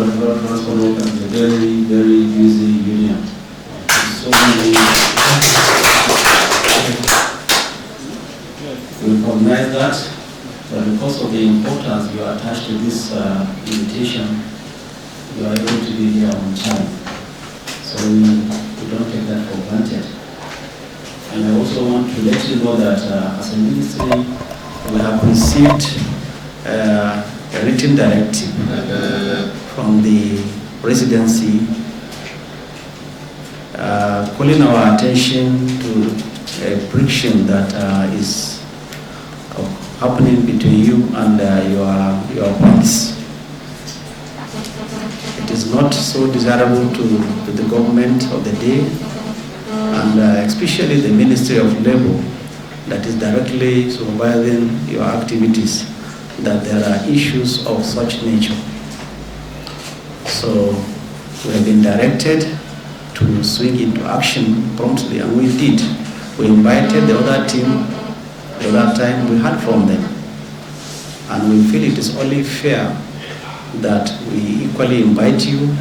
Whatever transport workers is a very, very busy union. So many. We recognize that, but because of the importance you attach to this invitation, you are able to be here on time. So we don't take that for granted. And I also want to let you know that as a ministry, we have received a written directive from the presidency calling our attention to a friction that is happening between you and your parties. It is not so desirable to the government of the day, and especially the Ministry of Labour that is directly supervising your activities, that there are issues of such nature. So we have been directed to swing into action promptly, and we did. We invited the other team the other time, we heard from them, and we feel it is only fair that we equally invite you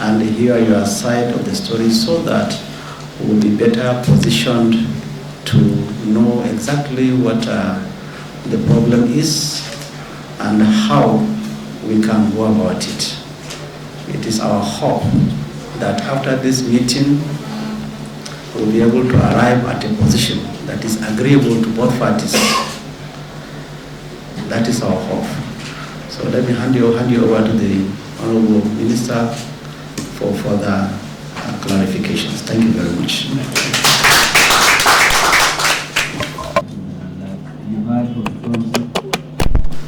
and hear your side of the story so that we will be better positioned to know exactly what the problem is and how we can go about it. It is our hope that after this meeting, we'll be able to arrive at a position that is agreeable to both parties. That is our hope. So let me hand you over to the Honourable Minister for further clarifications. Thank you very much.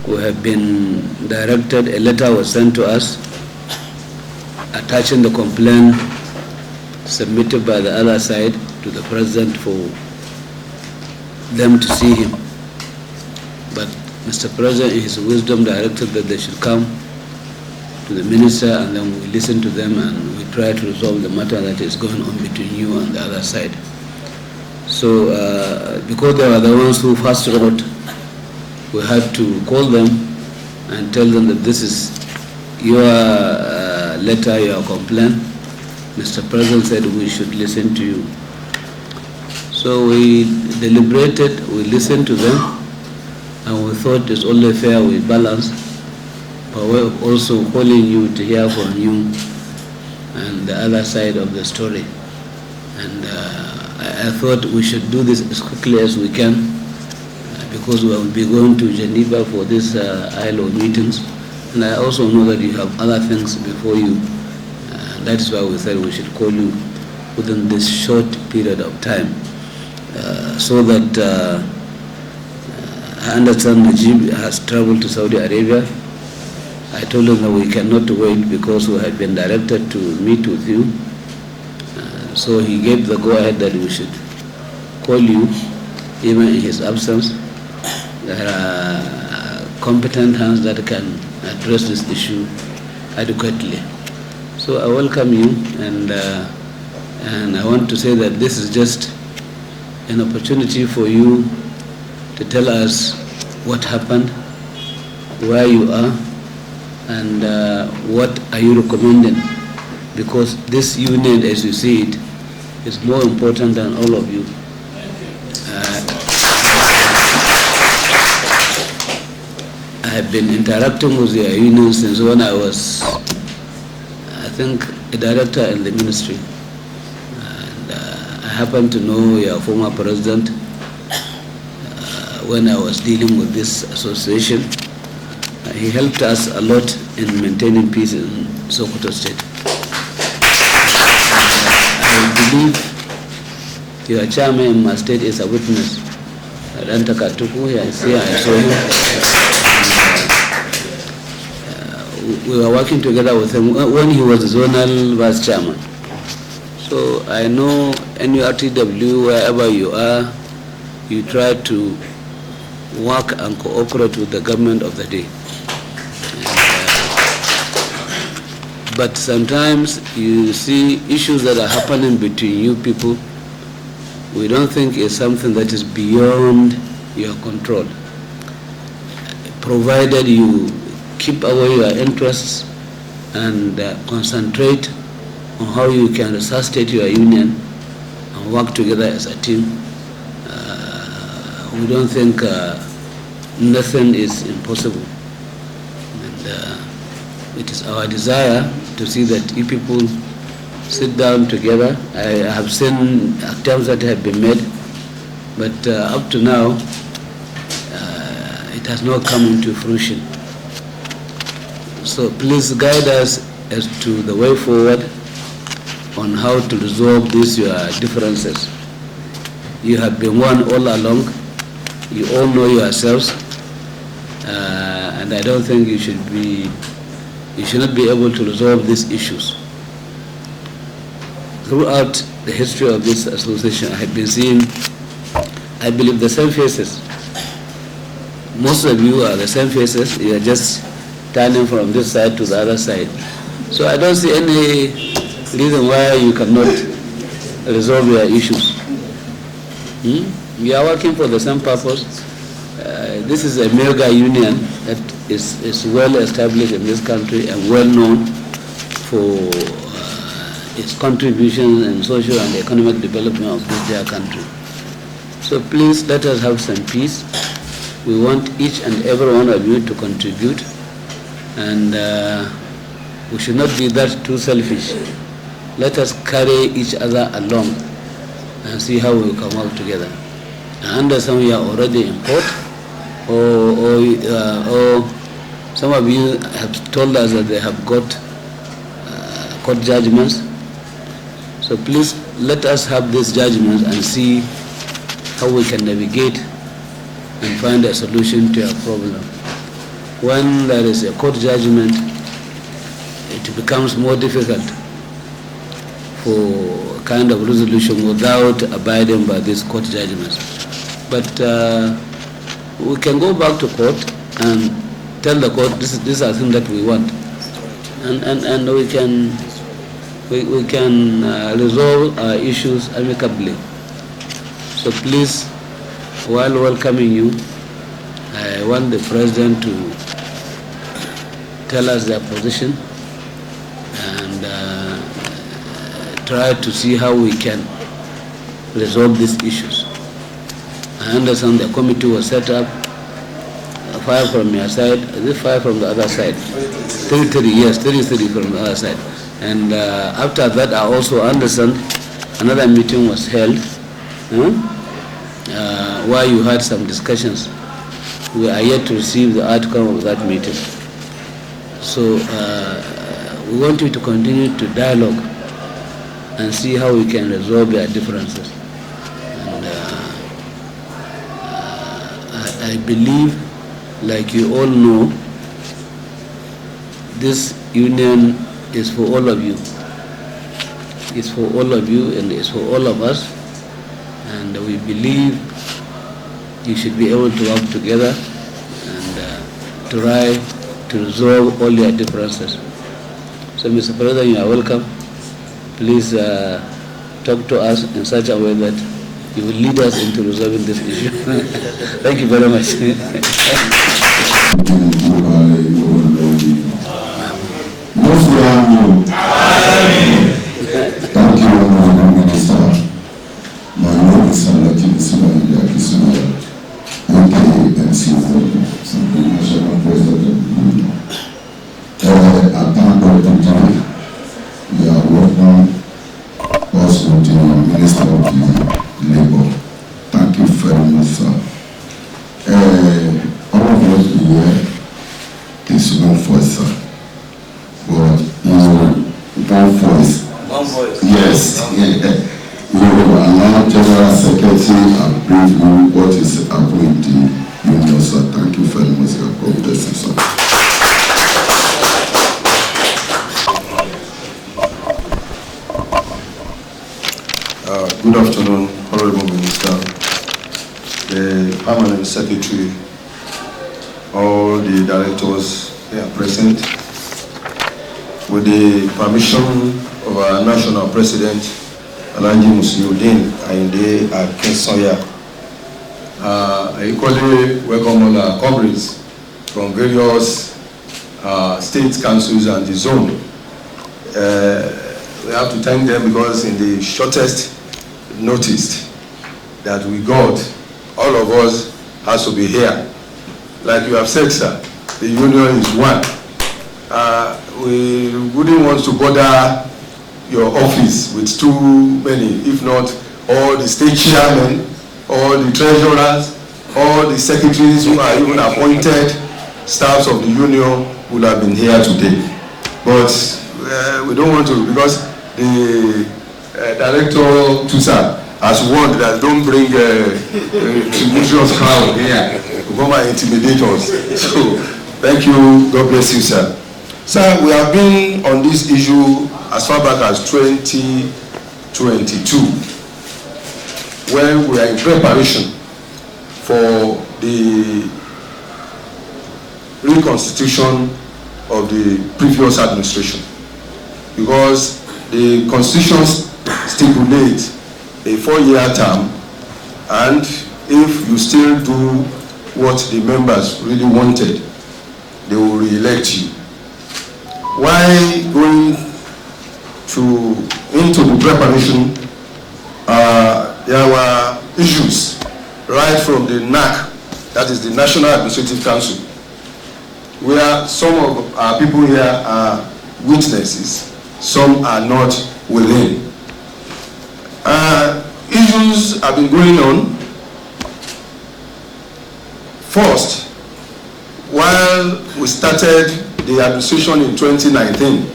We have been directed, a letter was sent to us attaching the complaint submitted by the other side to the President for them to see him. But Mr. President, in his wisdom, directed that they should come to the Minister, and then we listen to them and we try to resolve the matter that is going on between you and the other side. So because they were the ones who first wrote, we had to call them and tell them that this is your letter, your complaint. Mr. President said we should listen to you. So we deliberated, we listened to them, and we thought it's only fair we balance, but we're also calling you to hear from you and the other side of the story. And I thought we should do this as quickly as we can, because we will be going to Geneva for this ILO meetings, and I also know that you have other things before you. That is why we said we should call you within this short period of time, so that I understand Najib has traveled to Saudi Arabia. I told him that we cannot wait because we had been directed to meet with you. So he gave the go-ahead that we should call you even in his absence. There are competent hands that can address this issue adequately. So I welcome you, and I want to say that this is just an opportunity for you to tell us what happened, where you are, and what are you recommending, because this union, as you see it, is more important than all of you. I have been interacting with your union since when I was, I think, a director in the ministry. And I happen to know your former president when I was dealing with this association. He helped us a lot in maintaining peace in Sokoto State. I believe your chairman in my state is a witness. Rantakatuku, I see, I saw him. We were working together with him when he was zonal vice chairman. So I know NURTW, wherever you are, you try to work and cooperate with the government of the day. But sometimes you see issues that are happening between you people, we don't think it's something that is beyond your control. Provided you keep away your interests and concentrate on how you can resuscitate your union and work together as a team. We don't think nothing is impossible. And it is our desire to see that you people sit down together. I have seen attempts that have been made, but up to now, it has not come into fruition. So please guide us as to the way forward on how to resolve these your differences. You have been one all along. You all know yourselves, and I don't think you should not be able to resolve these issues. Throughout the history of this association, I have been seeing, I believe, the same faces. Most of you are the same faces. You are just turning from this side to the other side. So I don't see any reason why you cannot resolve your issues. We are working for the same purpose. This is a mega union that is well established in this country and well known for its contributions in social and economic development of this dear country. So please let us have some peace. We want each and every one of you to contribute, and we should not be that too selfish. Let us carry each other along and see how we can work together. I understand we are already in court, or some of you have told us that they have got court judgments. So please let us have these judgments and see how we can navigate and find a solution to our problem. When there is a court judgment, it becomes more difficult for kind of resolution without abiding by these court judgments. But we can go back to court and tell the court these are things that we want, and we can resolve our issues amicably. So please, while welcoming you, I want the President to tell us their position and try to see how we can resolve these issues. I understand the committee was set up, 5 from your side, 5 from the other side, 3 from the other side. And after that, I also understand another meeting was held where you had some discussions. We are yet to receive the outcome of that meeting. So we want you to continue to dialogue and see how we can resolve our differences. And I believe, like you all know, this union is for all of you. It's for all of you and it's for all of us. And we believe you should be able to work together and try to resolve all your differences. So, Mr. President, you are welcome. Please talk to us in such a way that you will lead us into resolving this issue. Thank you very much. Thank you, Honourable Minister. My name is Alhaji Akinsanya, aka MC National President of Abuja. I thank God today. We are welcome also to the Minister of Labour. Thank you very much, sir. All of us here is one voice, sir. But one voice. One voice. Yes. You are now General Secretary and brief you what is happening in the union, sir. Thank you very much, sir. God bless you, sir. Good afternoon, Honourable Minister, the Permanent Secretary, all the directors here present. With the permission of our National President, Alhaji Musiliu Ayinde Akinsanya, I equally welcome all our comrades from various state councils and the zone. We have to thank them because in the shortest notice that we got, all of us has to be here. Like you have said, sir, the union is one. We wouldn't want to bother your office with too many, if not all the state chairmen, all the treasurers, all the secretaries who are even appointed staffs of the union would have been here today. But we don't want to, because the director Tusa has warned that don't bring tumultuous crowd here to come and intimidate us. So thank you, God bless you, sir. Sir, we have been on this issue as far back as 2022, when we are in preparation for the reconstitution of the previous administration, because the constitution stipulates a 4-year term, and if you still do what the members really wanted, they will re-elect you. Why going into the preparation, there were issues right from the NAC, that is the National Administrative Council, where some of our people here are witnesses, some are not within. Issues have been going on. First, while we started the administration in 2019,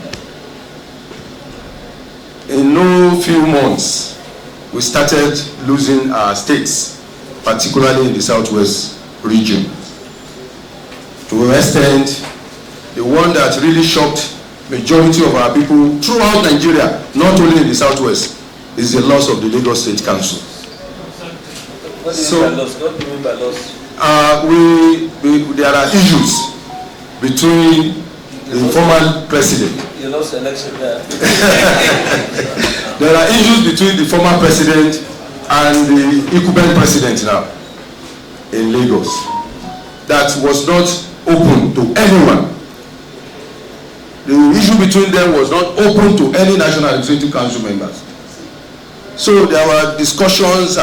in no few months, we started losing our states, particularly in the Southwest region. To an extent, the one that really shocked majority of our people throughout Nigeria, not only in the Southwest, is the loss of the Lagos State Council. What do you mean by loss? There are issues between the former president. You lost election there. There are issues between the former president and the incumbent president now in Lagos that was not open to anyone. The issue between them was not open to any National Administrative Council members. So there were discussions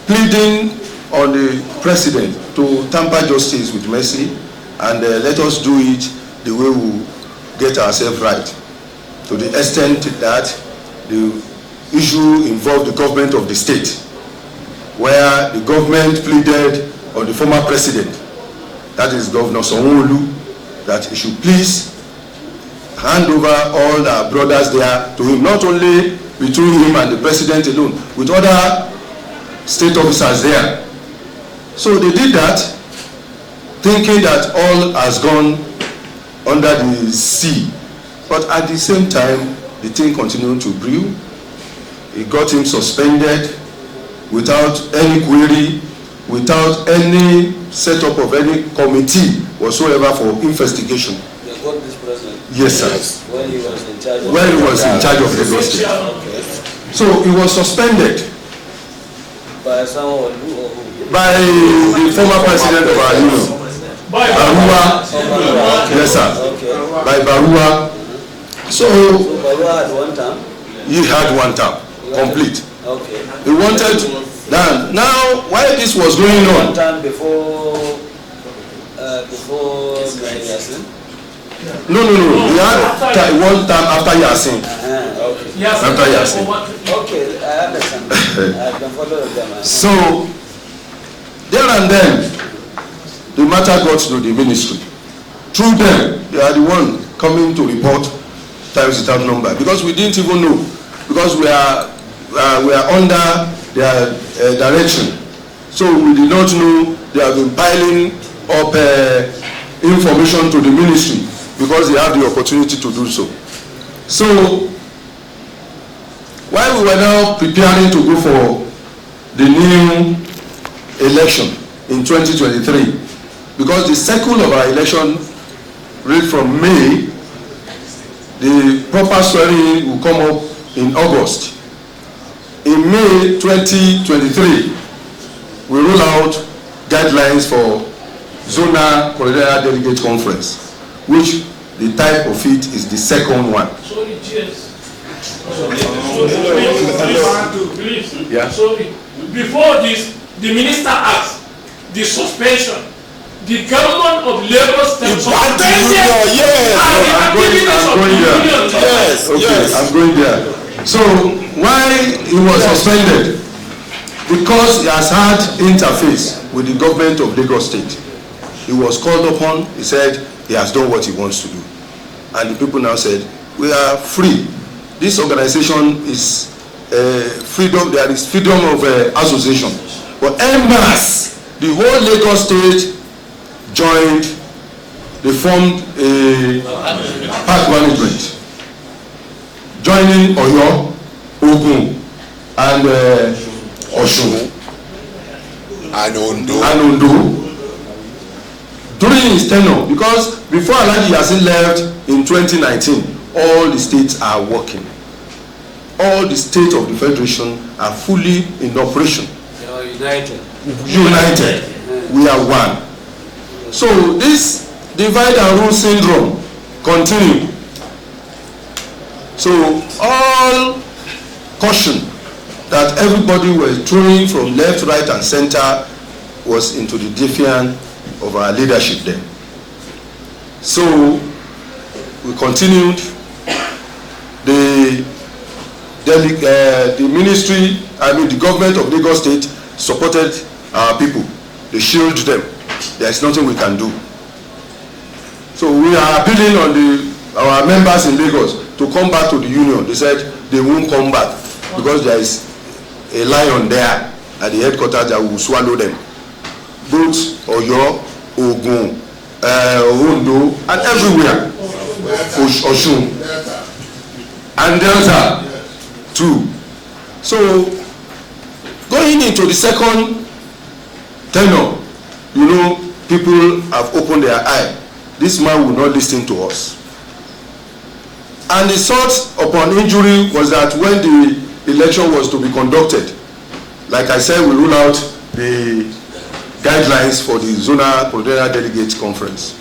pleading on the president to tamper justice with mercy and let us do it the way we get ourselves right, to the extent that the issue involved the government of the state, where the government pleaded on the former president, that is Governor Sanwo-Olu, that he should please hand over all our brothers there to him, not only between him and the president alone, with other state officers there. So they did that, thinking that all has gone under the sea. But at the same time, the thing continued to brew. It got him suspended without any query, without any setup of any committee whatsoever for investigation. They got this president? Yes, sir. When he was in charge of Lagos State. Okay. So he was suspended by someone or who? by the former president of our union, Barua. Yes, sir. Okay. By Barua. So Barua had one term? he had one term, complete. Okay. He wanted that. Now, while this was going on, One time before Yasin? no. He had one time after Yasin. Okay. After Yasin. Okay, I understand. I can follow them. So, there and then, the matter got to the ministry. Through them, they are the one coming to report times without number, because we didn't even know, because we are under their direction. So we did not know they have been piling up information to the ministry, because they have the opportunity to do so. So while we were now preparing to go for the new election in 2023, because the cycle of our election read from May, the proper swearing will come up in August. In May 2023, we roll out guidelines for Zonal Coordinator Delegate Conference, which the type of it is the second one. Sorry, cheers. Yeah. Sorry. Before this, the minister asked the suspension. The government of Lagos State I'm going there. So why he was suspended? Because he has had interface with the government of Lagos State. He was called upon. He said he has done what he wants to do, and the people now said, we are free. This organization is freedom. There is freedom of association. But en masse, the whole Lagos State joined. They formed a park management, joining Oyo, Ogun, and Osun, and Ondo. During his tenure, because before Alhaji Yasin left in 2019, all the states are working. All the states of the federation are fully in operation. They are united. United. We are one. So this divide and rule syndrome continue. So all caution that everybody was throwing from left, right, and center was into the defiance of our leadership then. So we continued. The ministry, the government of Lagos State supported our people. They shielded them. There is nothing we can do. So we are appealing on our members in Lagos to come back to the union. They said they won't come back because there is a lion there at the headquarters that will swallow them. Both Oyo, Ogun, Ondo, and everywhere. Osun and Delta too. So going into the second tenure, you know, people have opened their eye. This man will not listen to us. And the thought upon injury was that when the election was to be conducted, like I said, we rule out the guidelines for the Zonal Coordinator Delegates Conference.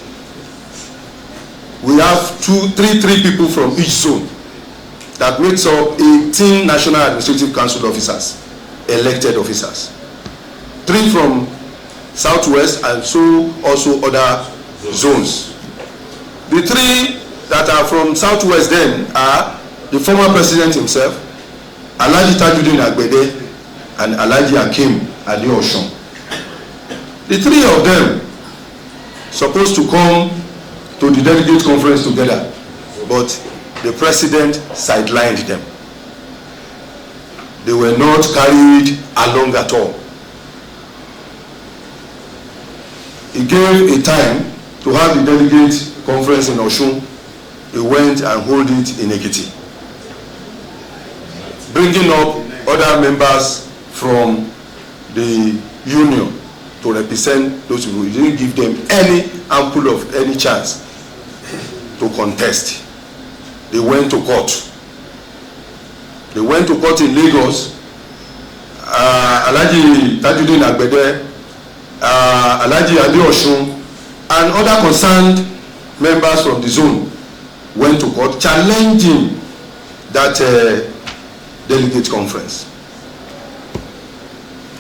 We have three people from each zone that makes up 18 National Administrative Council officers, elected officers. 3 from Southwest and so also other zones. The 3 that are from Southwest then are the former president himself, Alhaji Agbede, and Alhaji Akim Adeosun. The 3 of them supposed to come to the delegate conference together, but the president sidelined them. They were not carried along at all. He gave a time to have the delegate conference in Osun. He went and held it in Ekiti, bringing up other members from the union to represent those people. He didn't give them any ample of any chance to contest. They went to court. They went to court in Lagos. Alhaji Agbede, Alhaji Adeosun, and other concerned members from the zone went to court challenging that delegate conference.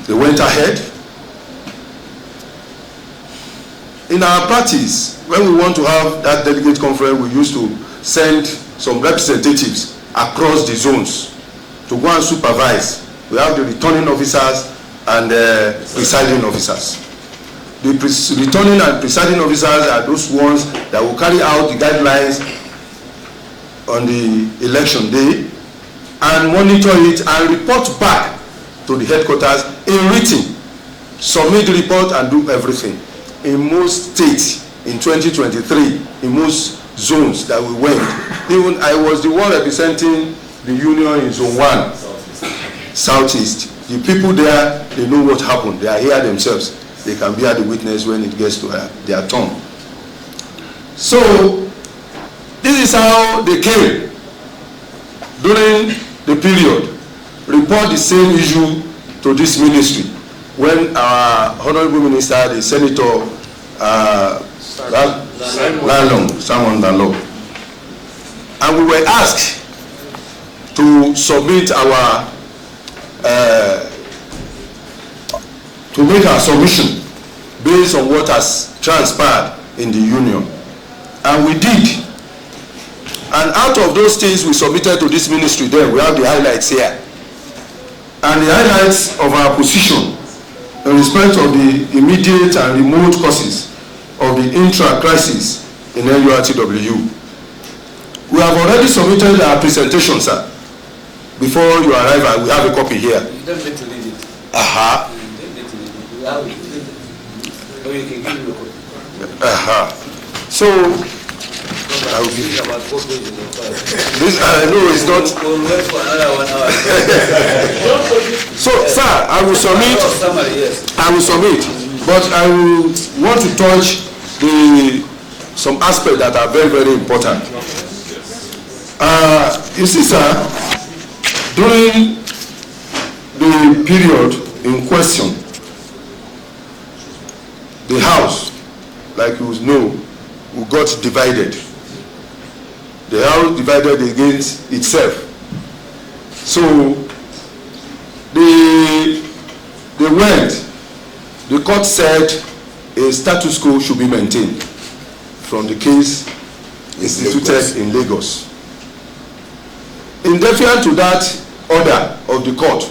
They went ahead. In our practice, when we want to have that delegate conference, we used to send some representatives across the zones to go and supervise. We have the returning officers and presiding officers. The returning and presiding officers are those ones that will carry out the guidelines on the election day and monitor it and report back to the headquarters in written, submit the report and do everything. In most states in 2023, in most zones that we went, even I was the one representing the union in zone 1, Southeast. The people there, they know what happened. They are here themselves. They can be at the witness when it gets to their turn. So this is how they came during the period, report the same issue to this ministry when our Honourable Minister, the Senator Simon Dalong. And we were asked to submit our, to make our submission based on what has transpired in the union. And we did. And out of those things we submitted to this ministry, then we have the highlights here. And the highlights of our position in respect of the immediate and remote causes of the intra-crisis in NURTW. We have already submitted our presentation, sir. Before you arrive, we have a copy here. You don't need to read it. Aha. You don't need to read it. You have it. Or you can give me a copy. Aha. So, I will give you about 4 pages of file. this. No, it's not. We'll wait for another 1 hour. So, sir, I will submit. Summary, yes. I will submit, but I will want to touch some aspects that are very, very important. You see, sir, during the period in question, the house, like you know, we got divided. The house divided against itself. So they went. The court said a status quo should be maintained from the case instituted in Lagos. In defiance to that order of the court,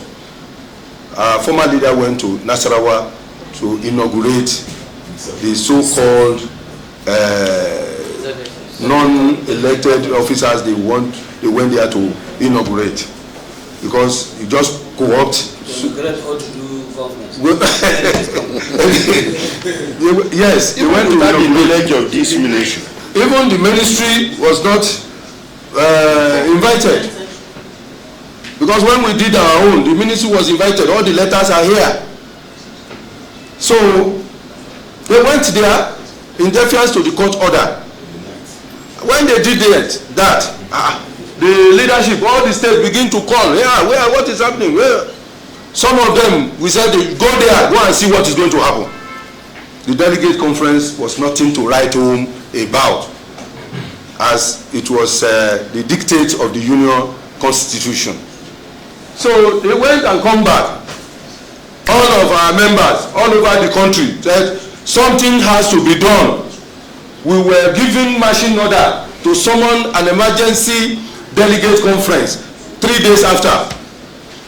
our former leader went to Nasarawa to inaugurate the so-called non-elected officers they went there to inaugurate, because you just co-opt. Yes, they went to the village of this ministry. Even the ministry was not invited, because when we did our own, the ministry was invited. All the letters are here. So they went there in defiance to the court order. When they did that, the leadership, all the states begin to call. Yeah, what is happening? Where? Some of them, we said, go there, go and see what is going to happen. The delegate conference was nothing to write home about, as it was the dictate of the Union Constitution. So they went and come back. All of our members all over the country said something has to be done. We were given marching order to summon an emergency delegate conference 3 days after.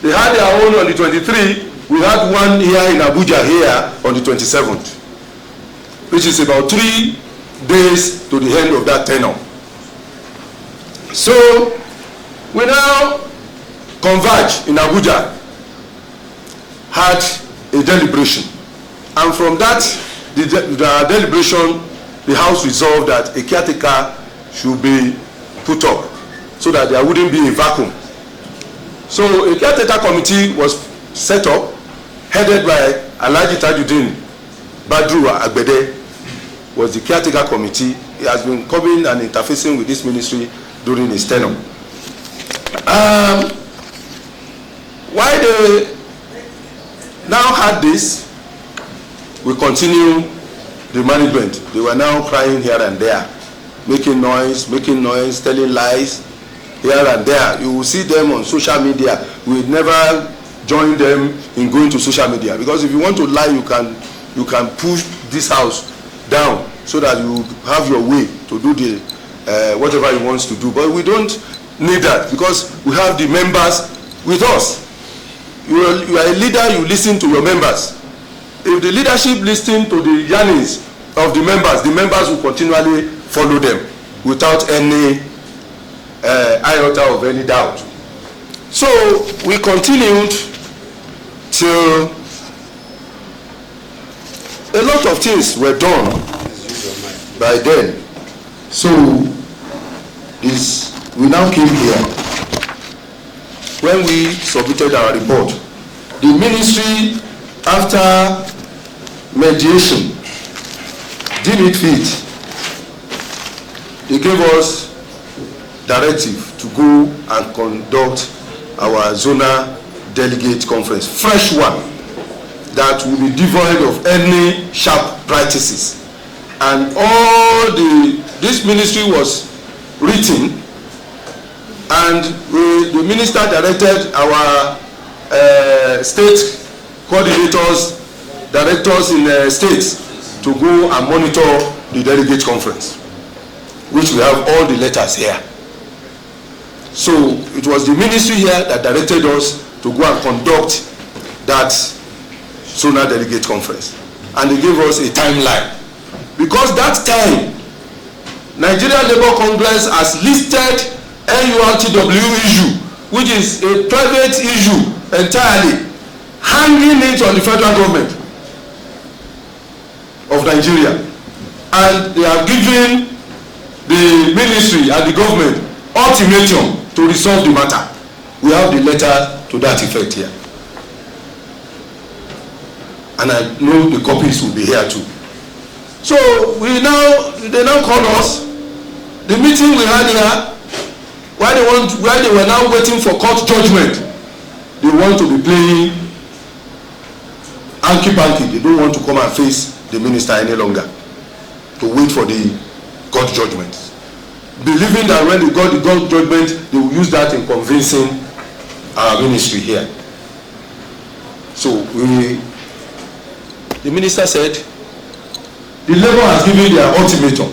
They had their own on the 23rd. We had one here in Abuja here on the 27th, which is about 3 days to the end of that tenure. So we now converge in Abuja, had a deliberation, and from that the deliberation, the House resolved that a caretaker should be put up so that there wouldn't be a vacuum. So a caretaker committee was set up, headed by Alhaji Badru Agbede, was the caretaker committee. He has been coming and interfacing with this ministry during his tenure. Why they now had this, we continue the management. They were now crying here and there, making noise, telling lies here and there. You will see them on social media. We never join them in going to social media, because if you want to lie, you can push this house down so that you have your way to do the whatever you want to do. But we don't need that, because we have the members with us. You are a leader, you listen to your members. If the leadership listens to the yearnings of the members will continually follow them without any iota of any doubt. So we continued till a lot of things were done by then. So we now came here. When we submitted our report, the ministry, after mediation, deemed it fit. They gave us directive to go and conduct our zonal delegate conference, fresh one, that will be devoid of any sharp practices. and this ministry was written, and the minister directed our state coordinators, directors in states to go and monitor the delegate conference, which we have all the letters here. So it was the ministry here that directed us to go and conduct that zonal delegate conference, and they gave us a timeline, because that time Nigeria Labour Congress has listed NURTW issue, which is a private issue entirely, hanging it on the federal government of Nigeria, and they have given the ministry and the government ultimatum to resolve the matter. We have the letter to that effect here, and I know the copies will be here too. So they now call us. The meeting we had here, while they were now waiting for court judgment, they want to be playing hanky-panky. They don't want to come and face the minister any longer, to wait for the court judgment, believing that when they got the court judgment, they will use that in convincing our ministry here. So the minister said, the Labour has given their ultimatum.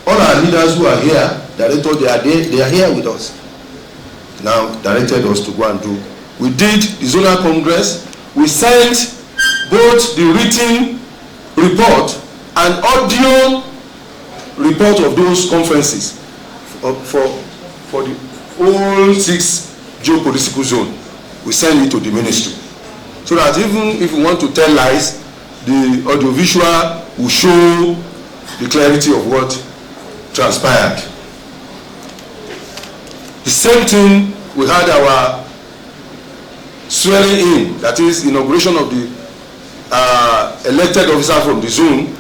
All our leaders who are here, director, they are here with us. Now directed us to go and do. We did the zonal congress. We sent both the written report and audio report of those conferences for the whole 6 geopolitical zone. We send it to the ministry, so that even if we want to tell lies, the audiovisual will show the clarity of what transpired. The same thing, we had our swearing in, that is inauguration of the elected officer from the zone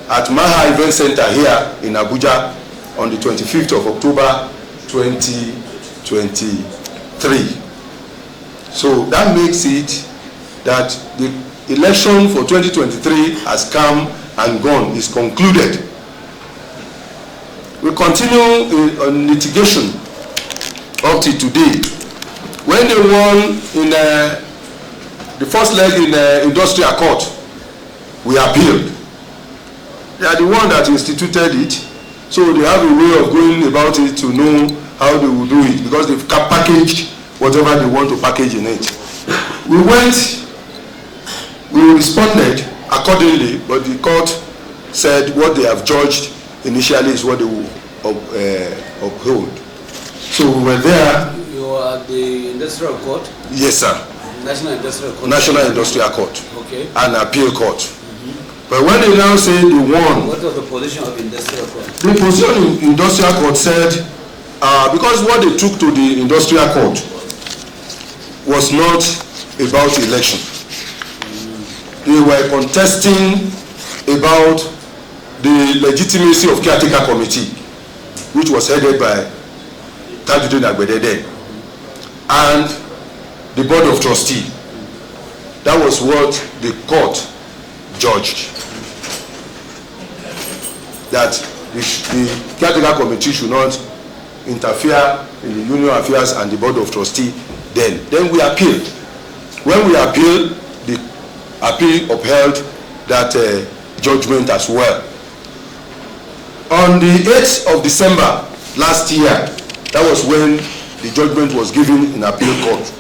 at Maha Event Center here in Abuja on the 25th of October 2023. So that makes it that the election for 2023 has come and gone, is concluded. We continue on litigation up to today. When they won in the first leg in industrial court, we appealed. They are the one that instituted it, so they have a way of going about it to know how they will do it, because they've packaged whatever they want to package in it. We responded accordingly, but the court said what they have judged initially is what they will uphold. So we were there. You are at the industrial court? Yes, sir. National Industrial Court? National Industrial Court. Okay. And appeal court. But when they now say they won... What was the position of industrial court? The position in industrial court said, because what they took to the industrial court was not about election. They were contesting about the legitimacy of caretaker committee, which was headed by Tajuddin Agbedede, and the board of trustee. That was what the court judged, that the caretaker committee should not interfere in the union affairs and the board of trustee. Then we appealed. When we appealed, the appeal upheld that judgment as well. On the 8th of December last year, that was when the judgment was given in appeal court.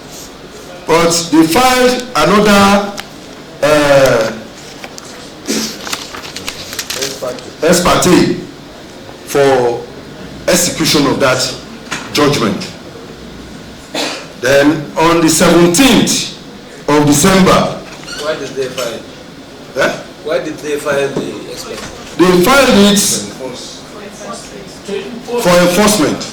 But they filed another ex parte for execution of that judgment. Then on the 17th of December. Why did they file? Why did they file the ex parte? They filed it for enforcement.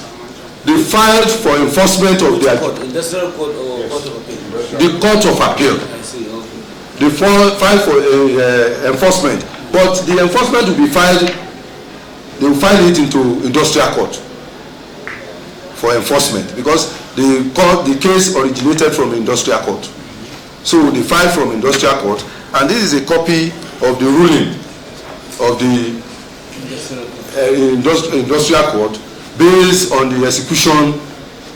They filed for enforcement of their court, industrial court or court of appeal? The court of appeal. I see, okay. They filed for enforcement, but the enforcement will be filed. They will file it into industrial court for enforcement, because the case originated from the industrial court. So they filed from industrial court, and this is a copy of the ruling of the industrial court based on the execution,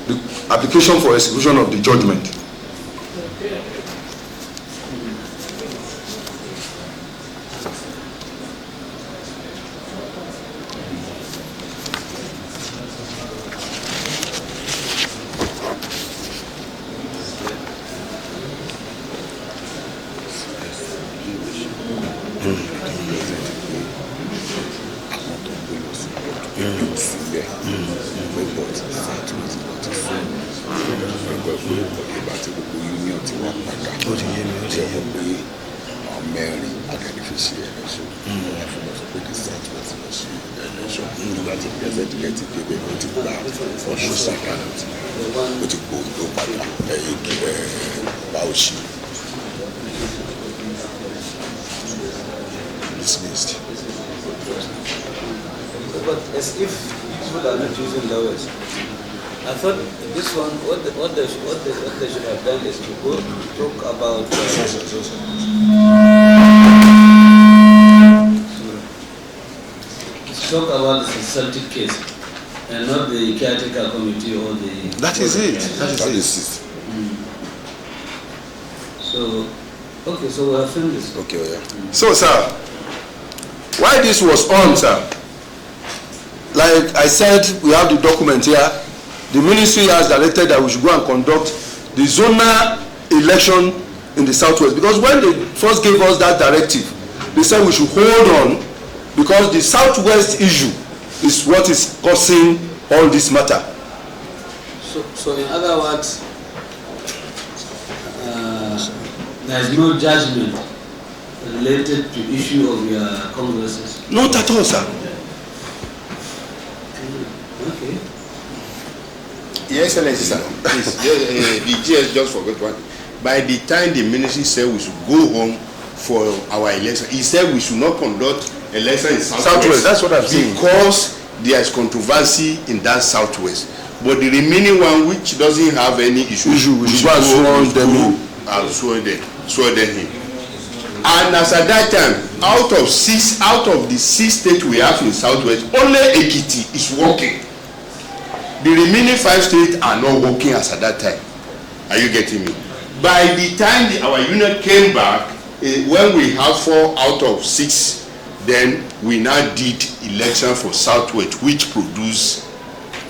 the application for execution of the judgment. Dismissed. But as if people are not using lawyers, I thought this one, what they should have done is to go talk about the consulted case and not the caretaker committee or the. That is it. That is it. So, okay, so we have filmed this. Okay, yeah. So, sir, why this was on, sir? Like I said, we have the document here. The ministry has directed that we should go and conduct the zonal election in the Southwest. Because when they first gave us that directive, they said we should hold on because the Southwest issue is what is causing all this matter. So in other words, there is no judgment related to issue of your congresses? Not at all, sir. Okay. Your Excellency, sir, please, the GS just forgot one. By the time the ministry said we should go home for our election, he said we should not conduct election in Southwest. That's what I'm saying. Because there is controversy in that Southwest. But the remaining one, which doesn't have any issue, we should go and swear them in. And as at that time, out of the 6 states we have in Southwest, only Ekiti is working. The remaining 5 states are not working as at that time. Are you getting me? By the time our unit came back, when we have 4 out of 6, then we now did election for Southwest, which produced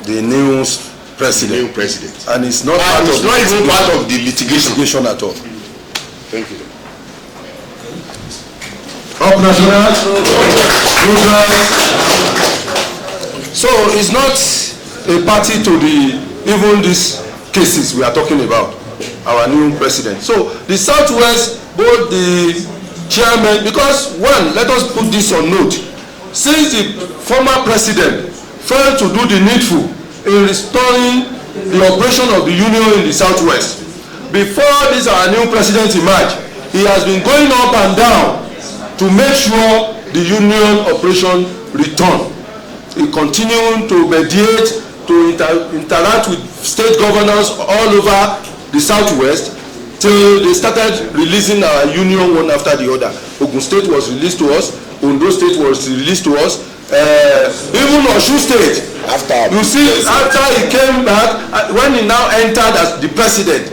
the new president. And it's not even part of the litigation at all. Thank you. Up national. So it's not a party to even these cases we are talking about, our new president. So the Southwest, both the chairman, because one, let us put this on note, since the former president failed to do the needful in restoring the operation of the union in the Southwest, before this our new president emerged, he has been going up and down to make sure the union operation return. He continued to mediate, to interact with state governors all over the Southwest till they started releasing our union one after the other. Ogun State was released to us, Ondo State was released to us, even Osun State. You see, after he came back, when he now entered as the president,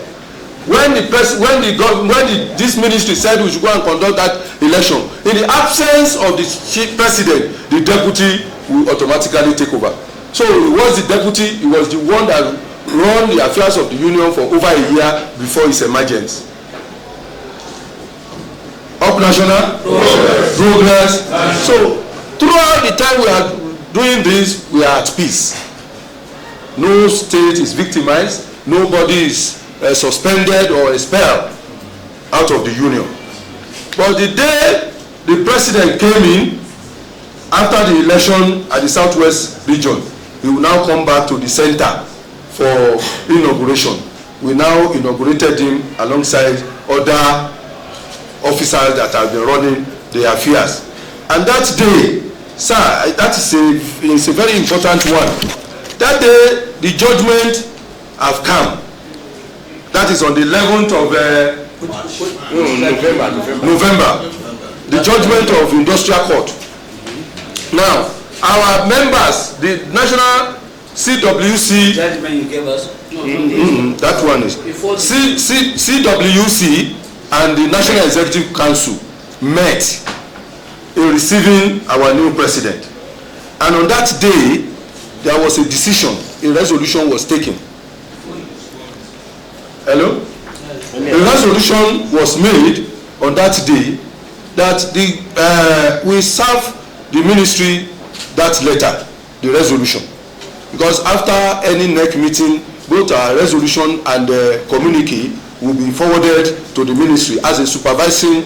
this ministry said we should go and conduct that election, in the absence of the chief president, the deputy will automatically take over. So he was the deputy, he was the one that ran the affairs of the union for over a year before his emergence. Up national progress. So throughout the time we are doing this, we are at peace. No state is victimized, nobody is suspended or expelled out of the union. But the day the president came in after the election at the Southwest region, he will now come back to the center for inauguration. We now inaugurated him alongside other officers that have been running the affairs. And that day, sir, that is a very important one. That day, the judgment have come. That is on the 11th of November. The judgment of Industrial Court. Now, our members, the national CWC, Judgment you gave us. that one is CWC and the National Executive Council met in receiving our new president, and on that day there was a decision, a resolution was taken. Hello? A resolution was made on that day that we serve the ministry that letter, the resolution, because after any NEC meeting, both our resolution and the communique will be forwarded to the ministry as a supervisory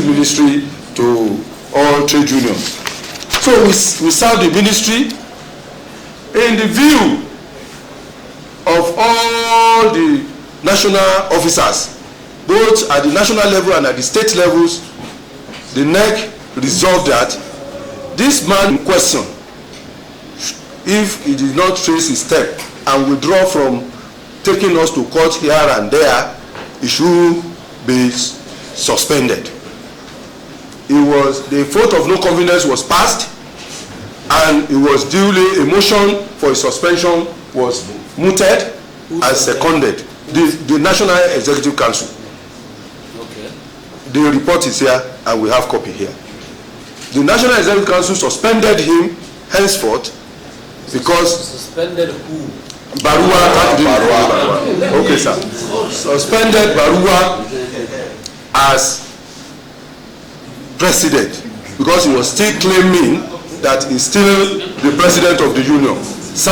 ministry to all trade unions. So we serve the ministry in the view of all the national officers, both at the national level and at the state levels. The NEC resolved that this man in question, if he did not trace his step and withdraw from taking us to court here and there, he should be suspended. The vote of no confidence was passed, and it was duly, a motion for his suspension was mooted and seconded. The National Executive Council. Okay. The report is here and we have copy here. The National Executive Council suspended him henceforth because... Suspended who? Barua. Okay, sir. Suspended Barua as president because he was still claiming that he's still the president of the union. Sir,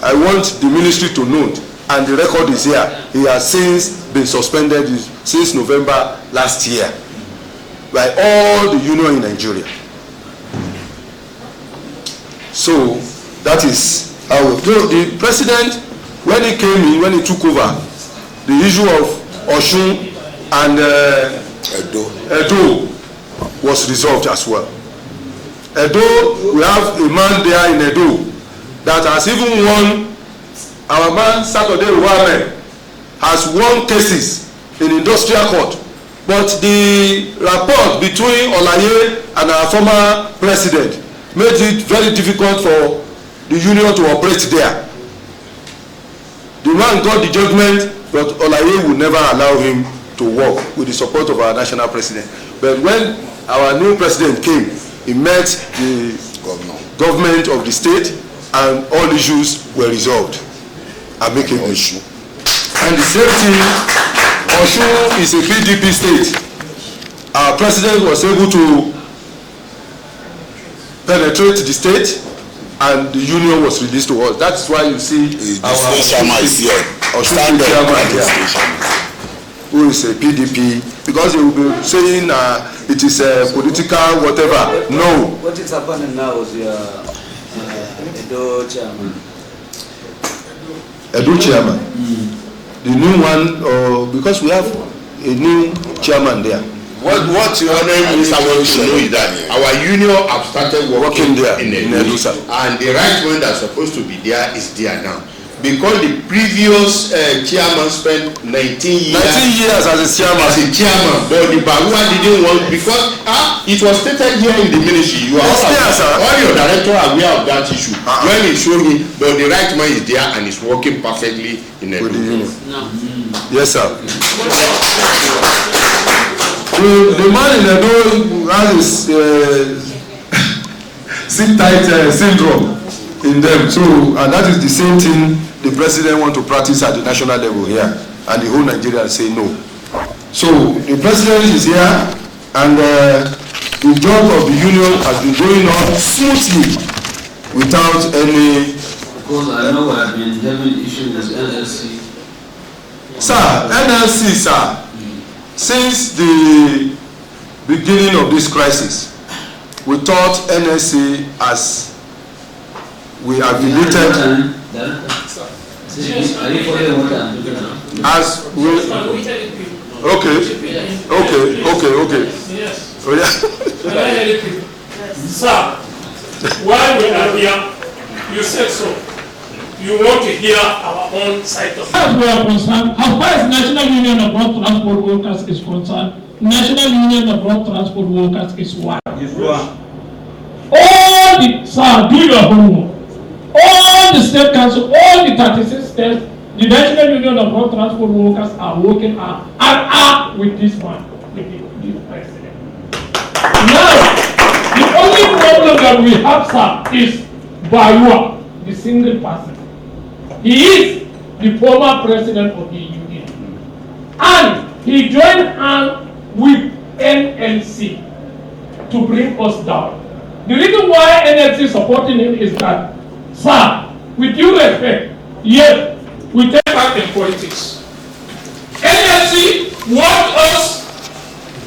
I want the ministry to note, and the record is here, he has since been suspended since November last year by all the union in Nigeria. So that is how the president, when he came in, when he took over, the issue of Osun and Edo was resolved as well. Edo, we have a man there in Edo that has even won. Our man Saturday Ruame has won cases in industrial court, but the rapport between Olaye and our former president made it very difficult for the union to operate there. The man got the judgment, but Olaye would never allow him to work with the support of our national president. But when our new president came, he met the government of the state, and all issues were resolved amicably. And the same thing, Osun is a PDP state. Our president was able to penetrate the state, and the union was released to us. That's why you see our chairman here, who is a PDP, because they will be saying it is a political whatever. No. What is happening now is your Edo chairman. Edo chairman. The new one, because we have a new chairman there. What your Honourable Minister wants to know is that our union have started working there in Edo, and the right one that's supposed to be there is there now. Because the previous chairman spent 19 years as a chairman. But the Barua didn't want, because it was stated here in the ministry. You are all your director are aware of that issue. When he showed him, but the right man is there and is working perfectly in Edo. Yes, sir. The man in Edo has sit-tight syndrome in them. So, and that is the same thing the president want to practice at the national level here, and the whole Nigeria say no. So the president is here, and the job of the union has been going on smoothly without any. Because I know I've been having issues with NLC. Sir, NLC, sir, since the beginning of this crisis, we thought NLC as we affiliated. As we, okay. Yes. Sir, while we are here, you said so. You want to hear our own side of it. As we are concerned, as far as National Union of Road Transport Workers is concerned, National Union of Road Transport Workers is one. all the, sir, do your homework. All the state council, all the 36 states, the National Union of Road Transport Workers are working and are with this man, with the president. Now, the only problem that we have, sir, is Bayua, the single person. He is the former president of the union. And he joined hands with NLC to bring us down. The reason why NLC is supporting him is that, sir, with due respect, yes, we take part in politics. NLC want us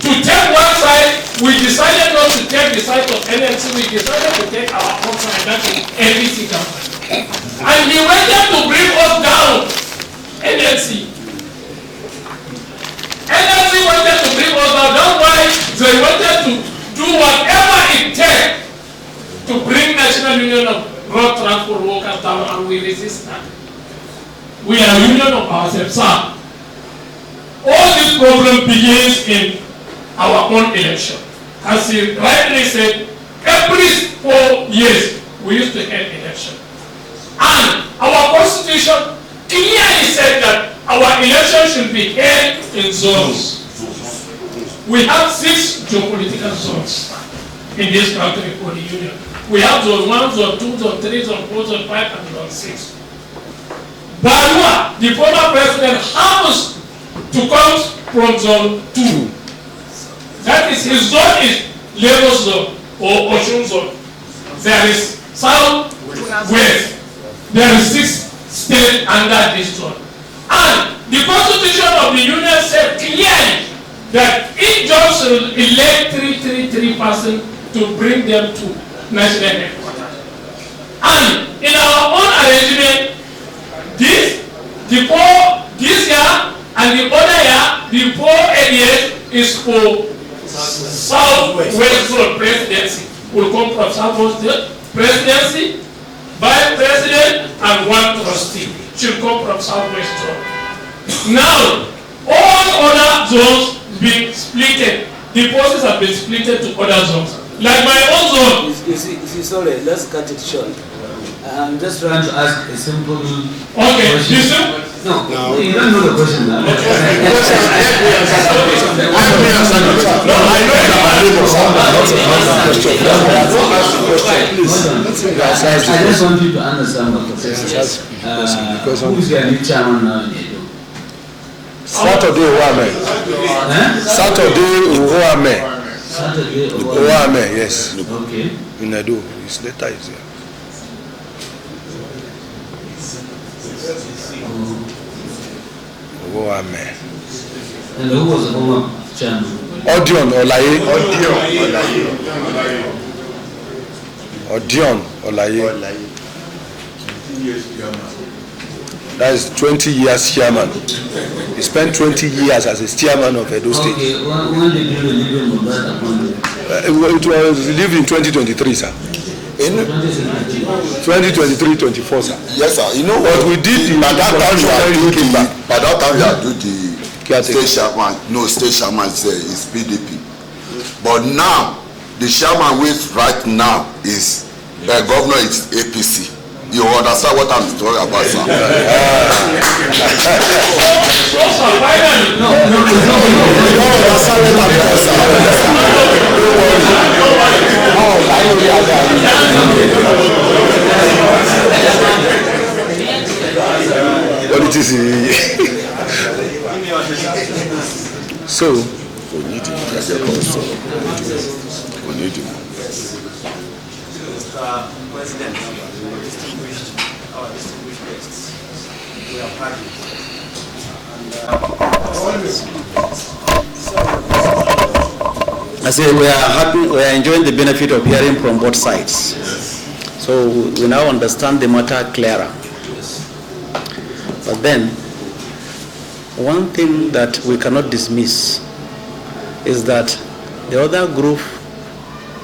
to take one side. We decided not to take the side of NLC. We decided to take our own side, that is NBC company. And he wanted to bring us down, NLC. NLC wanted to bring us down. That's why they wanted to do whatever it takes to bring National Union of Road Transport Workers down, and we resist that. We are a union of ourselves, sir. All this problem begins in our own election. As he rightly said, every 4 years we used to have election. And our constitution clearly said that our election should be held in zones. We have 6 geopolitical zones in this country for the union. We have zone 1, zone 2, zone 3, zone 4, zone 5, and zone 6. Barua, the former president, happens to come from zone 2. That is, his zone is Lagos zone or Osun zone. There is south, west. There is 6 states under this zone. And the constitution of the union said clearly that each judge should elect 3 persons to bring them to national headquarters. And in our own arrangement, this year and the other year, the 4 areas is for Southwest Zone presidency. Will come from Southwest presidency, vice president, and 1 trustee should come from Southwest Zone. Now, all other zones being splitted. The forces have been splitted to other zones. Like my own zone. You see, sorry, let's cut it short. I'm just trying to ask a simple question. No, you don't know the question now. I just want you to understand what the question is. Who is the new chairman now in Edo? Saturday Owame. Saturday Owame, yes. Okay. In Edo, his letter is here. Owame. And who was the former chairman? Odion Olaye. That is 20 years chairman. He spent 20 years as a chairman of Edo State. Okay, when did you leave him on that appointment? It was lived in 2023, sir. In 2023-24, sir. Yes, sir. You know what we did? By that time you are doing the state chairman. No, state chairman is PDP. But now the chairman with right now is governor is APC. You understand what I'm talking about, sir? Politics. So we need to President, our distinguished guests, we are parties. I say we are happy, we are enjoying the benefit of hearing from both sides. So we now understand the matter clearer. But then, one thing that we cannot dismiss is that the other group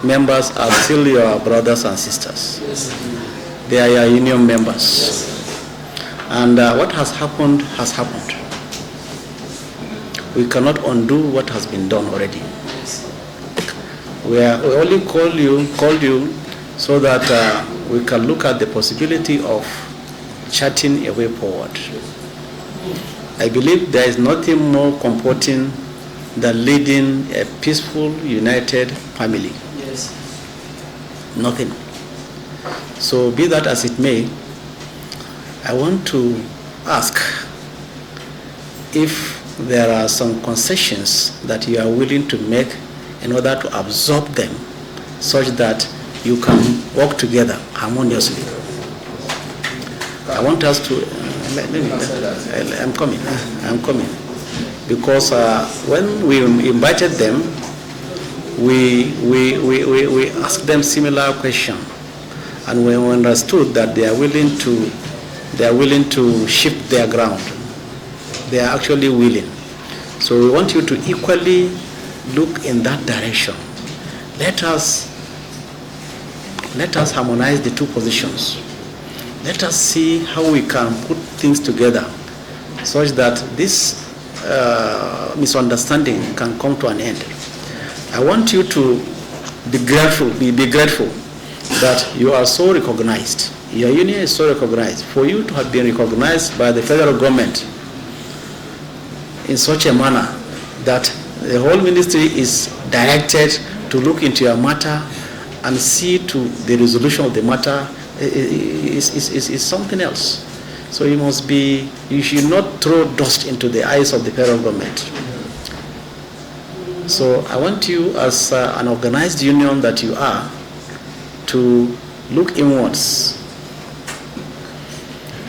members are still your brothers and sisters. They are your union members. And what has happened has happened. We cannot undo what has been done already. We only called you so that we can look at the possibility of charting a way forward. I believe there is nothing more comforting than leading a peaceful, united family. Yes. Nothing. So be that as it may, I want to ask if there are some concessions that you are willing to make in order to absorb them such that you can work together harmoniously. I want us to, I'm coming. Because when we invited them, we asked them similar question, and we understood that they are willing to shift their ground. They are actually willing. So we want you to equally look in that direction. Let us harmonize the two positions. Let us see how we can put things together such that this misunderstanding can come to an end. I want you to be grateful that you are so recognized. Your union is so recognized. For you to have been recognized by the federal government in such a manner that the whole ministry is directed to look into your matter and see to the resolution of the matter is something else. So you should not throw dust into the eyes of the federal government. So I want you, as an organized union that you are, to look inwards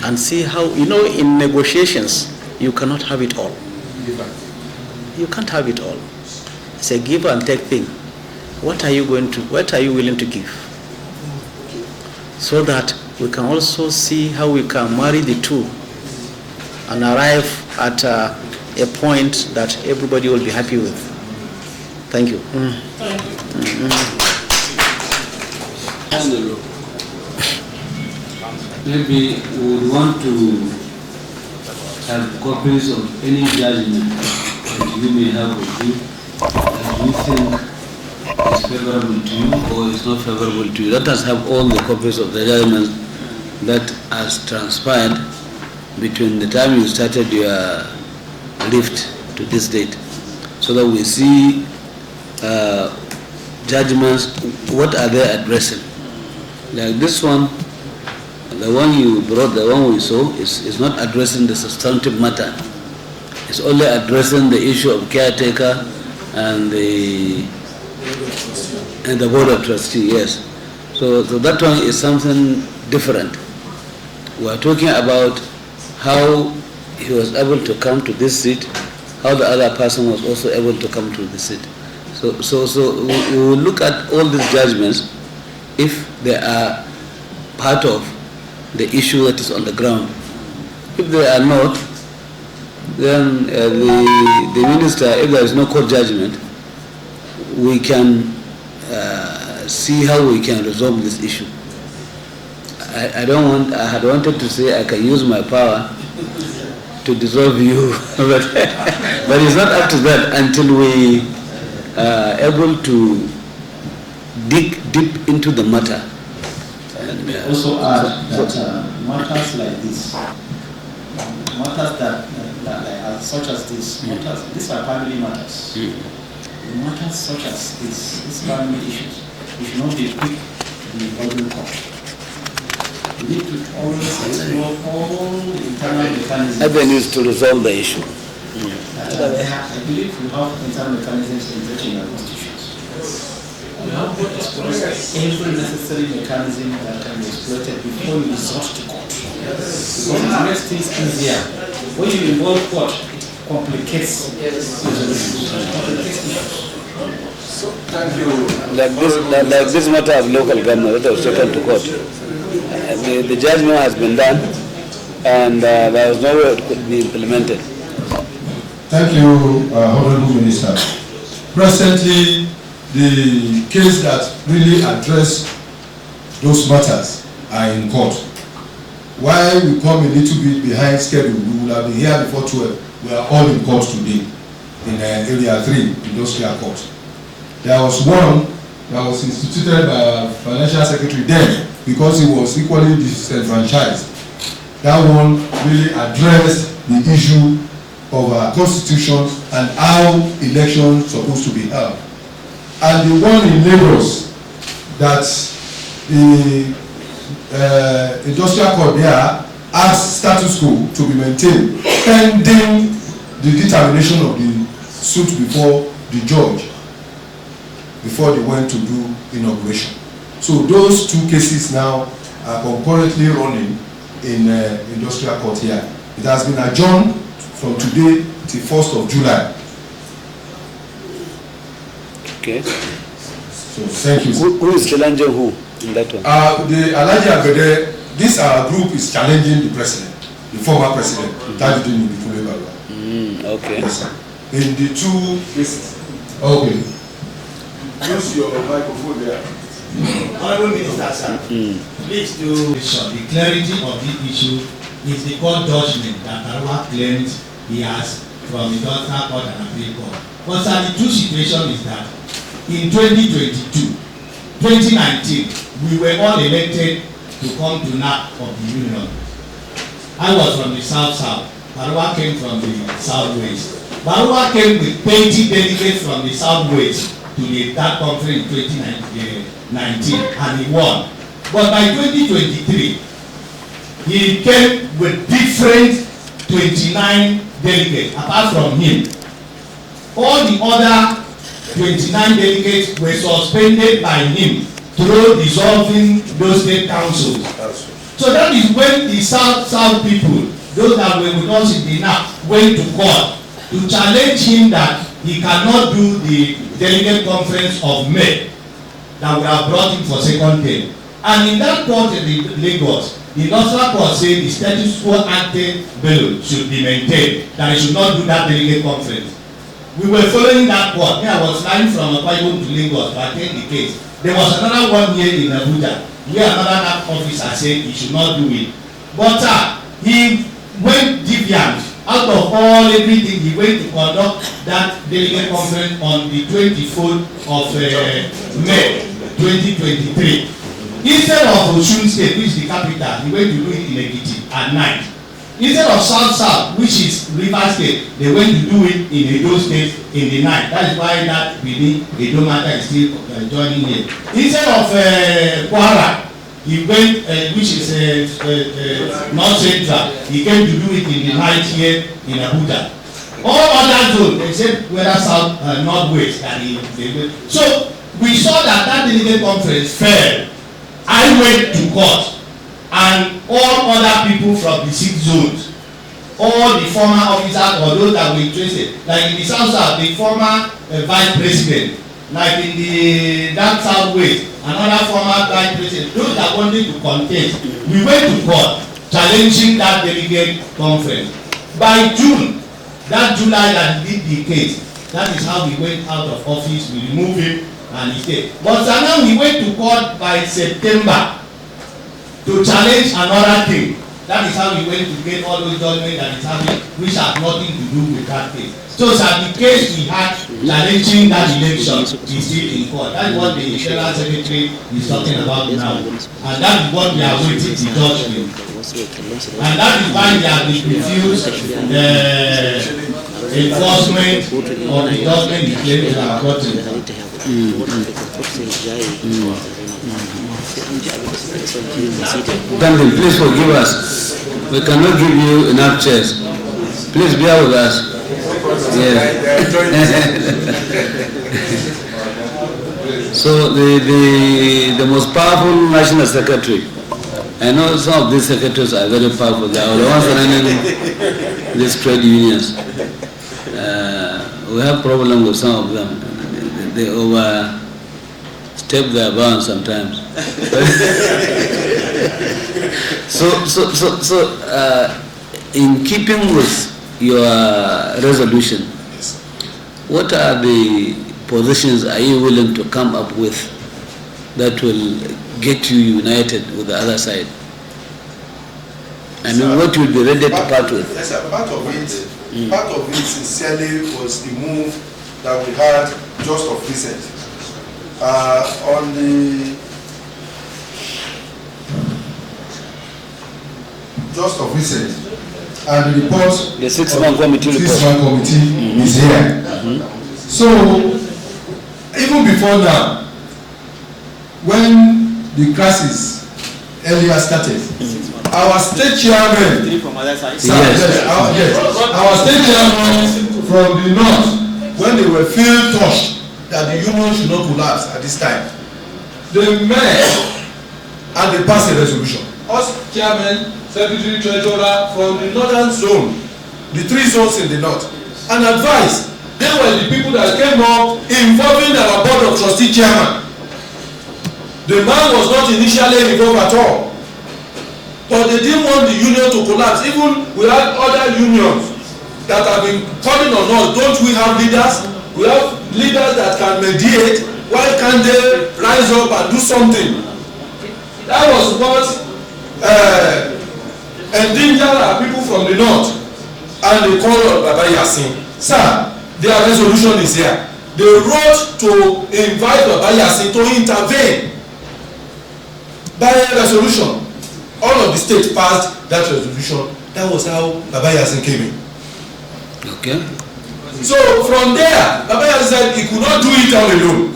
and see how, in negotiations, you cannot have it all. You can't have it all. It's a give and take thing. What are you willing to give? So that we can also see how we can marry the two and arrive at a point that everybody will be happy with. Thank you. Maybe we would want to have copies of any judgment that you may have with you that you think is favorable to you or is not favorable to you. Let us have all the copies of the judgments that has transpired between the time you started your lift to this date, so that we see judgments, what are they addressing. Like this one, the one you brought, the one we saw, is not addressing the substantive matter. It's only addressing the issue of caretaker and the board of trustees, yes. So that one is something different. We are talking about how he was able to come to this seat, how the other person was also able to come to the seat. So we will look at all these judgments if they are part of the issue that is on the ground. If they are not, then the minister, if there is no court judgment, we can see how we can resolve this issue. I had wanted to say I can use my power to dissolve you, but it's not up to that until we are able to dig deep into the matter. Let me also add that matters like this, matters that such as this, these are family matters. Matters such as these family issues, we should not be quick in involving court. We need to always explore all the internal mechanisms. Avenues to resolve the issue. I believe we have internal mechanisms in our constitutions. We have to explore every necessary mechanism that can be exploited before you resort to court. Because it makes things easier. When you involve court, it complicates resolutions. Thank you. Like this matter of local government that was taken to court. The judgment has been done, and there was no way it could be implemented. Thank you, Honourable Minister. Presently, the case that really address those matters are in court. Why we come a little bit behind schedule, we would have been here before 12. We are all in court today, in Area 3, Industrial Court. There was one that was instituted by our financial secretary then, because he was equally disenfranchised. That one really addressed the issue of our constitution and how elections supposed to be held. And the one in Lagos, that the industrial court there asked status quo to be maintained pending the determination of the suit before the judge, before they went to do inauguration. So those two cases now are concurrently running in industrial court here. It has been adjourned from today till 1st of July. Okay. So thank you. Who is challenging who in that one? The Alhaji, this group is challenging the president, the former president, Tajudeen Idikunle. Okay. Yes, in the two cases. Okay. Use your microphone there. Honourable Minister, sir, please do the clarity of the issue is the court judgment that Tarawa claims he has from the Industrial Court and Appeal Court. But sir, the true situation is that in 2022, 2019, we were all elected to come to NAP of the Union. I was from the South-South. Tarawa came from the South-West. Tarawa came with 20 delegates from the South-West to that conference in 2019 and he won. But by 2023, he came with different 29 delegates apart from him. All the other 29 delegates were suspended by him through dissolving those state councils. So that is when the South people, those that were with us in the NAP, went to court to challenge him that he cannot do the delegate conference of May that would have brought him for second term. And in that court in Lagos, the Industrial Court said the status quo ante bello should be maintained, that he should not do that delegate conference. We were following that court. I was flying from Akwa Ibom to Lagos to attend the case. There was another one here in Abuja where another NAP officer said he should not do it. But he went deviant. Out of all everything, he went to conduct that delegate conference on the 24th of May 2023. Instead of Osun State, which is the capital, he went to do it in Ekiti at night. Instead of South-South, which is River State, they went to do it in Edo State in the night. That is why that Benin Edo matter is still joining here. Instead of Kwara, he went, which is North Central, he came to do it in the night here in Abuja. All other zones, except whether South, Northwest, that they went. So we saw that delegate conference failed. I went to court, and all other people from the 6 zones, all the former officers or those that were interested, like in the South-South, the former vice president, like in the Southwest, another former vice president, those that wanted to contest, we went to court challenging that delegate conference. By June, that July that he did the case, that is how we went out of office, we removed him and he stayed. But now we went to court by September to challenge another thing. That is how we went to get all those judgments that is having, which have nothing to do with that case. So the case we had challenging that election is still in court. That is what the General Secretary is talking about now. And that is what we are waiting to judge with. And that is why we have refused enforcement of the judgment he claimed to have gotten. Daniel, please forgive us. We cannot give you enough chairs. Please bear with us. Yes. So the most powerful national secretary, I know some of these secretaries are very powerful. They are the ones running these trade unions. We have problem with some of them. They overstep their bounds sometimes. So, in keeping with your resolution, what are the positions are you willing to come up with that will get you united with the other side? I mean, what you'll be ready to part with? Yes, part of it sincerely was the move that we had just of recent. On the just of recent, and the report, the 6-man committee report. 6-man committee is here. So, even before now, when the crisis earlier started, our state chairman, our state chairman from the north, when they were feel touched that the union should not collapse at this time, they met and they passed a resolution. Us chairman, secretary, treasurer from the northern zone, the 3 zones in the north, and advised. They were the people that came up involving our board of trustee chairman. The man was not initially involved at all, but they didn't want the union to collapse. Even we had other unions that have been calling on us, don't we have leaders? We have leaders that can mediate. Why can't they rise up and do something? That was what endangered our people from the north, and they called on Baba Yasin. Sir, their resolution is here. They wrote to invite Baba Yasin to intervene by a resolution. All of the states passed that resolution. That was how Baba Yasin came in. Okay. So from there, Baba Yasin said he could not do it all alone.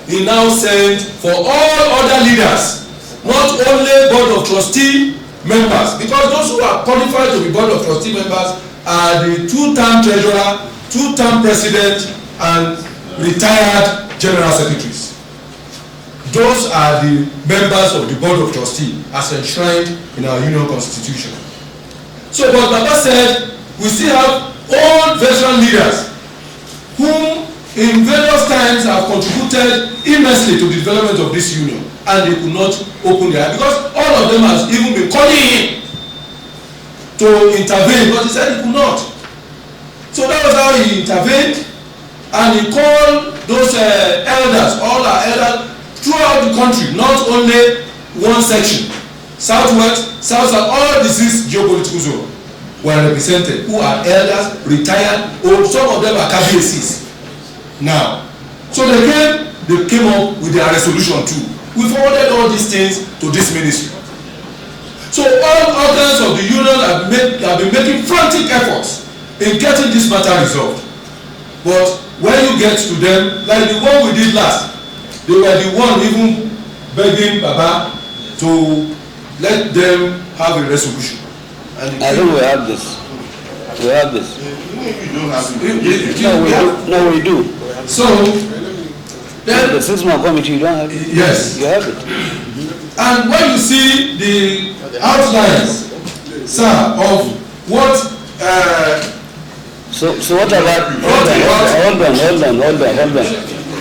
He now sent for all other leaders, not only board of trustee members, because those who are qualified to be board of trustee members are the 2-term treasurer, 2-term president, and retired general secretaries. Those are the members of the board of trustee as enshrined in our union constitution. So but Baba said we still have old veteran leaders whom in various times have contributed immensely to the development of this union, and they could not open their eyes because all of them has even been calling him to intervene, but he said he could not. So that was how he intervened, and he called those elders, all our elders throughout the country, not only one section, southwest, south, all the 6 geopolitical zones were represented, who are elders, retired, or some of them are KBACs now. So they came up with their resolution too. We forwarded all these things to this ministry. So all organs of the union have been making frantic efforts in getting this matter resolved. But when you get to them, like the one we did last, they were the one even begging Baba to let them have a resolution. And I think we have this. We have this. You don't have it. No, we do. So then the 6-man committee, you don't have it. Yes. You have it. And when you see the outlines, sir, of what So what about hold on.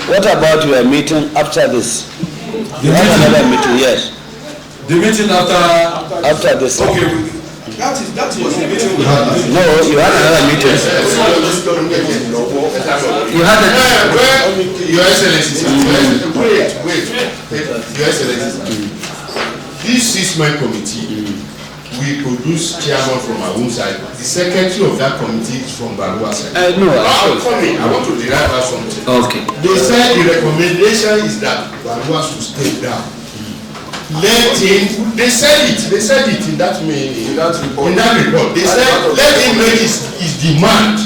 What about your meeting after this? You have another meeting, yes. The meeting after this. Okay, that was the meeting we had. No, you had another meeting. You had Your Excellency. Wait. Your Excellency. This 6-man committee, we produce chairman from our own side. The secretary of that committee is from Barua side. No, I'm coming. I want to derive out something. Okay. They said the recommendation is that Barua should step down. They said it in that report. They said let him make his demand.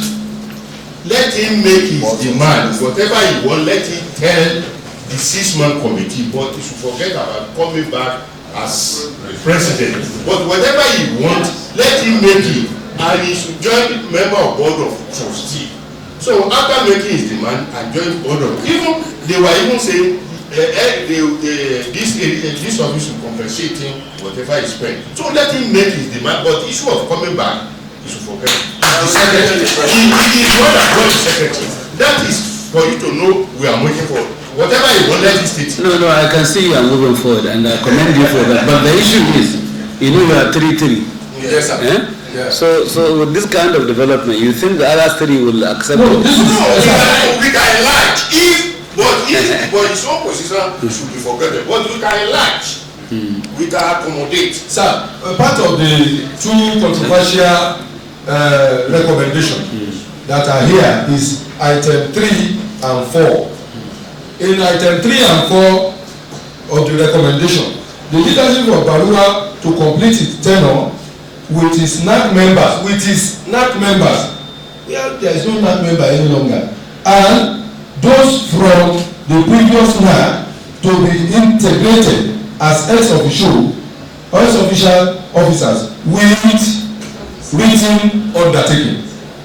Let him make his demand. Whatever he wants, let him tell the 6-man committee, but he should forget about coming back as president. But whatever he wants, let him make it, and he should join member of board of trustee. So after making his demand and join board of, even they were even saying this office should compensate him whatever he spent. So let him make his demand, but the issue of coming back, he should forget. The secretary, he is what I call the secretary. That is for you to know we are waiting for. Whatever you want, let it state. No, I can see you are moving forward, and I commend you for that. But the issue is, you know, you are 3-3. Yes, sir. Eh? Yeah. So with this kind of development, you think the other 3 will accept it? No, we can enlarge. But his own position should be forgotten. But we can enlarge. We can accommodate. Sir, part of the 2 controversial recommendations that are here is item 3 and 4. in item 3 and 4 of the recommendation, the leadership of Barua to complete its tenure with its NAC members, well, there is no NAC member any longer, and those from the previous NAC to be integrated as ex-official officers with written undertaking.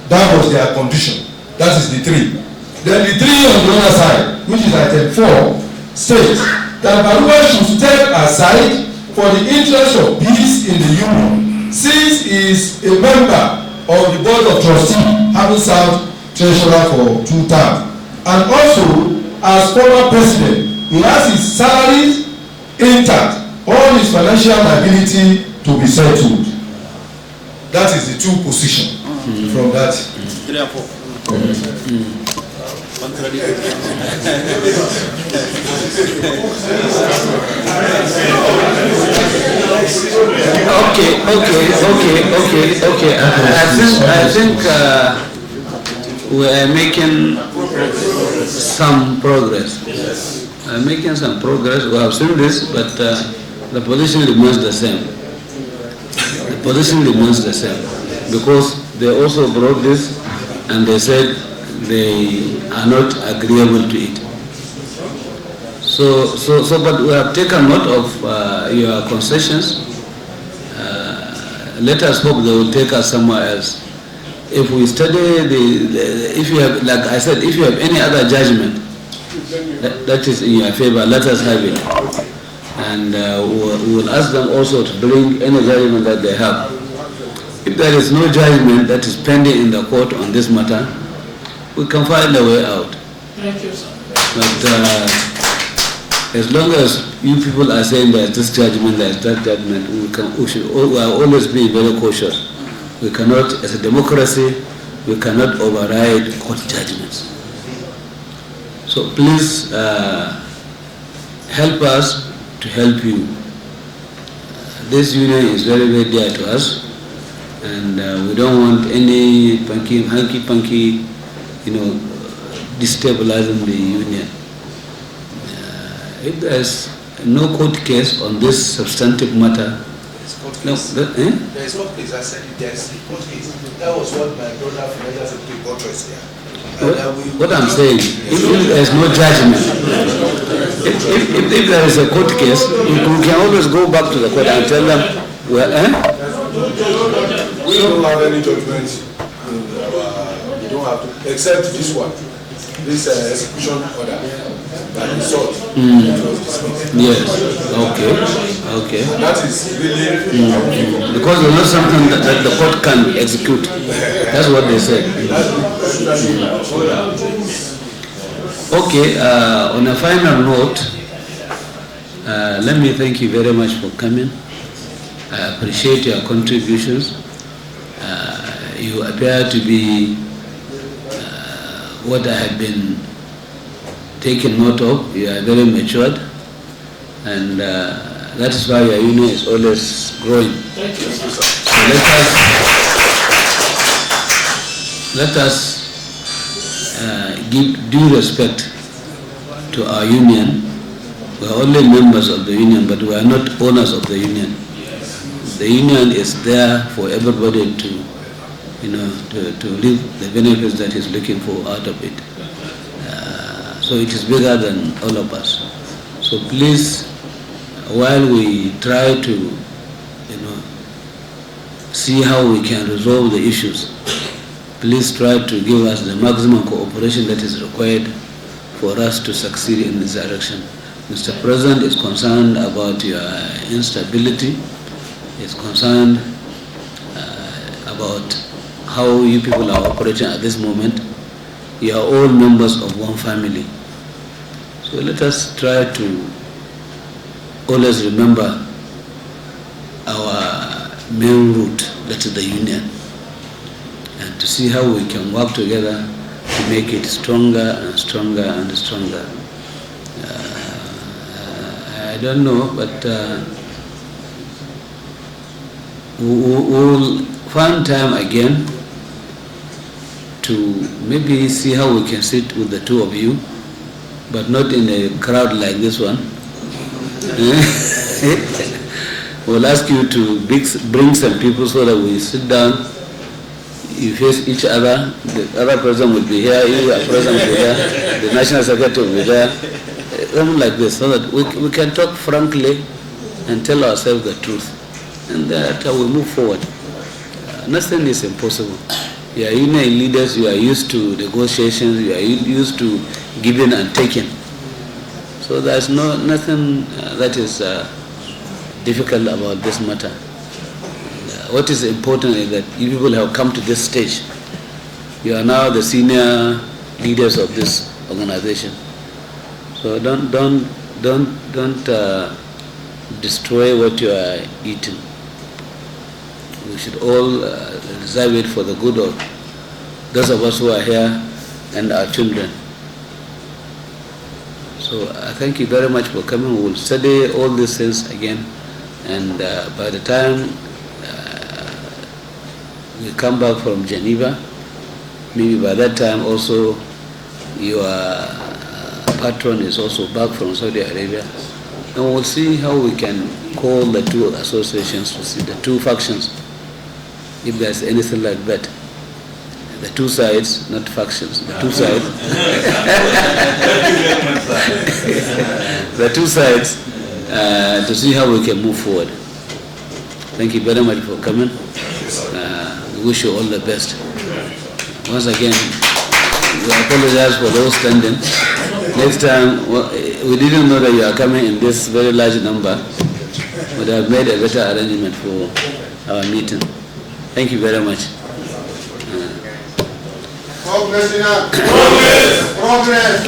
That was their condition. That is the 3. Then the 3 on the other side, which is item 4, states that Barua should step aside for the interest of peace in the union, since he is a member of the board of trustees, having served treasurer for 2 terms, and also as former president, he has his salaries intact, all his financial liability to be settled. That is the 2 positions from that. 3 and 4. Okay. I think we are making some progress. We have seen this, but the position remains the same. Because they also brought this and they said they are not agreeable to it. But we have taken note of your concessions. Let us hope they will take us somewhere else. If we study if you have, like I said, if you have any other judgment that is in your favor, let us have it. And we will ask them also to bring any judgment that they have. If there is no judgment that is pending in the court on this matter, we can find a way out. Thank you, sir. But as long as you people are saying that this judgment, there is that judgment, we should always be very cautious. We cannot, as a democracy, we cannot override court judgments. So please help us to help you. This union is very, very dear to us, and we don't want any hanky-panky, destabilizing the union. If there is no court case on this substantive matter, There is court case. I said there is a court case. That was what my brother financial secretary got us here. What I'm saying, if there is no judgment, if there is a court case, we can always go back to the court and tell them, well, we don't have any judgment. We don't have to, except this one, this execution order that is sought. Yes. Okay. And that is really because there's not something that the court can execute. That's what they said. Okay. On a final note, let me thank you very much for coming. I appreciate your contributions. You appear to be what I have been taking note of. You are very matured, and that is why your union is always growing. Thank you, sir. So let us give due respect to our union. We are only members of the union, but we are not owners of the union. The union is there for everybody to, to reap the benefits that is looking for out of it. So it is bigger than all of us. So please, while we try to, see how we can resolve the issues, please try to give us the maximum cooperation that is required for us to succeed in this direction. Mr. President is concerned about your instability, is concerned about how you people are operating at this moment. You are all members of one family. So let us try to always remember our main root, that is the union, and to see how we can work together to make it stronger and stronger and stronger. I don't know, but we'll find time again to maybe see how we can sit with the two of you but not in a crowd like this one. We'll ask you to bring some people so that we sit down, you face each other, the other person will be here, you are present will be there, the National Secretary will be there, something like this, so that we can talk frankly and tell ourselves the truth. And that's how we move forward. Nothing is impossible. You are union leaders, you are used to negotiations, you are used to giving and taking. So there's nothing that is difficult about this matter. What is important is that you people have come to this stage. You are now the senior leaders of this organization. So don't destroy what you are eating. We should all reserve it for the good of those of us who are here and our children. So I thank you very much for coming. We will study all these things again, and by the time we come back from Geneva, maybe by that time also your patron is also back from Saudi Arabia, and we'll see how we can call the two associations to see the two factions, if there's anything like that. The two sides, not factions, the two sides. The two sides, to see how we can move forward. Thank you very much for coming. We wish you all the best. Once again, we apologize for those standing. Next time, we didn't know that you are coming in this very large number, but I have made a better arrangement for our meeting. Thank you very much. Progress.